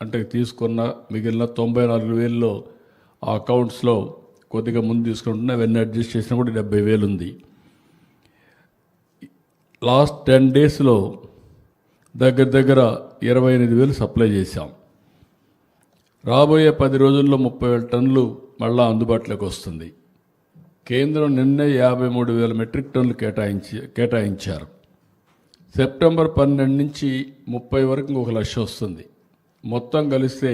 అంటే తీసుకున్న మిగిలిన 94,000లో ఆ అకౌంట్స్లో కొద్దిగా ముందు తీసుకుంటున్నా అవన్నీ అడ్జస్ట్ చేసినా కూడా 70,000 ఉంది. లాస్ట్ 10 డేస్లో దగ్గర 28,000 సప్లై చేశాం. రాబోయే 10 రోజుల్లో 30,000 టన్నులు మళ్ళా అందుబాటులోకి వస్తుంది. కేంద్రం నిన్నే 53,000 మెట్రిక్ టన్నులు కేటాయించారు. సెప్టెంబర్ 12 నుంచి 30 వరకు 1,00,000 వస్తుంది. మొత్తం కలిస్తే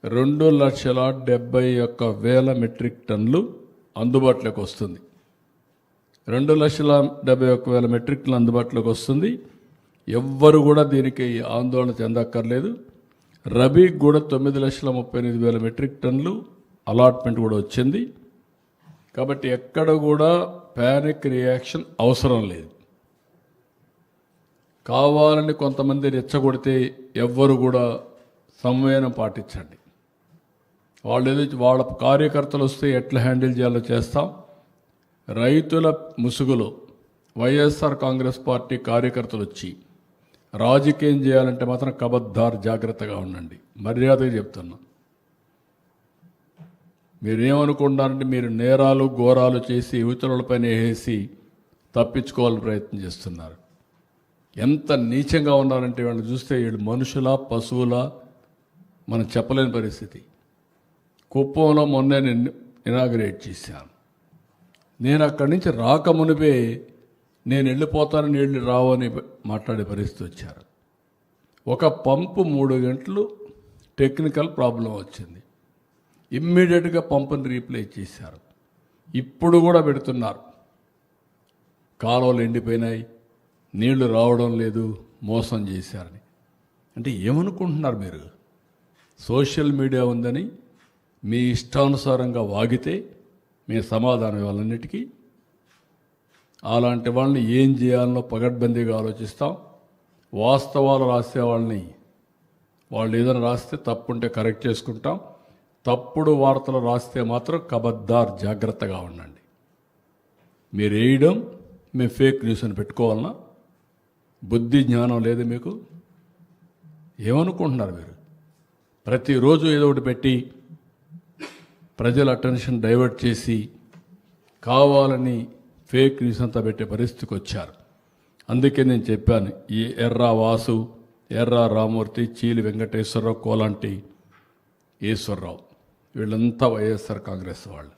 2,71,000 మెట్రిక్ టన్నులు అందుబాటులోకి వస్తుంది. 2,71,000 మెట్రిక్ టన్నులు అందుబాటులోకి వస్తుంది. ఎవ్వరు కూడా దీనికి ఆందోళన చెందక్కర్లేదు. రబీకి కూడా 9,38,000 మెట్రిక్ టన్నులు అలాట్మెంట్ కూడా వచ్చింది. కాబట్టి ఎక్కడ కూడా ప్యానిక్ రియాక్షన్ అవసరం లేదు. కావాలని కొంతమంది రెచ్చగొడితే ఎవ్వరు కూడా సంయమనం పాటించండి. వాళ్ళ కార్యకర్తలు వస్తే ఎట్లా హ్యాండిల్ చేయాలో చేస్తాం. రైతుల ముసుగులో వైఎస్ఆర్ కాంగ్రెస్ పార్టీ కార్యకర్తలు వచ్చి రాజకీయం చేయాలంటే మాత్రం కబద్దార్ జాగ్రత్తగా ఉండండి. మర్యాదగా చెప్తున్నా. మీరేమనుకుంటారంటే మీరు నేరాలు ఘోరాలు చేసి యువతలపైన వేసి తప్పించుకోవాలని ప్రయత్నం చేస్తున్నారు. ఎంత నీచంగా ఉన్నారంటే వాళ్ళని చూస్తే వీళ్ళు మనుషులా పశువులా మనం చెప్పలేని పరిస్థితి. కుప్పంలో మొన్నే నేను ఇనాగ్రేట్ చేశాను. నేను అక్కడి నుంచి రాకమునిపే నేను వెళ్ళిపోతానని నీళ్ళు రావని మాట్లాడే పరిస్థితి వచ్చారు. ఒక పంపు 3 గంటలు టెక్నికల్ ప్రాబ్లం వచ్చింది. ఇమ్మీడియట్గా పంపుని రీప్లేస్ చేశారు. ఇప్పుడు కూడా పెడుతున్నారు. కాలువలు ఎండిపోయినాయి, నీళ్లు రావడం లేదు, మోసం చేశారని. అంటే ఏమనుకుంటున్నారు మీరు? సోషల్ మీడియా ఉందని మీ ఇష్టానుసారంగా వాగితే మీ సమాధానం ఇవ్వాలన్నిటికీ. అలాంటి వాళ్ళని ఏం చేయాలనో పగడ్బందీగా ఆలోచిస్తాం. వాస్తవాలు రాసే వాళ్ళని వాళ్ళు ఏదైనా రాస్తే తప్పుంటే కరెక్ట్ చేసుకుంటాం. తప్పుడు వార్తలు రాస్తే మాత్రం కబద్దార్ జాగ్రత్తగా ఉండండి. మీరు వేయడం మేము ఫేక్ న్యూస్ అని పెట్టుకోవాలన్నా బుద్ధి జ్ఞానం లేదు మీకు? ఏమనుకుంటున్నారు మీరు? ప్రతిరోజు ఏదో ఒకటి పెట్టి ప్రజల అటెన్షన్ డైవర్ట్ చేసి కావాలని ఫేక్ న్యూస్ అంతా పెట్టే పరిస్థితికి వచ్చారు. అందుకే నేను చెప్పాను, ఈ ఎర్రా వాసు, ఎర్రా రామూర్తి, చీలి వెంకటేశ్వరరావు, కోలాంటి ఈశ్వరరావు వీళ్ళంతా వైఎస్ఆర్ కాంగ్రెస్ వాళ్ళు.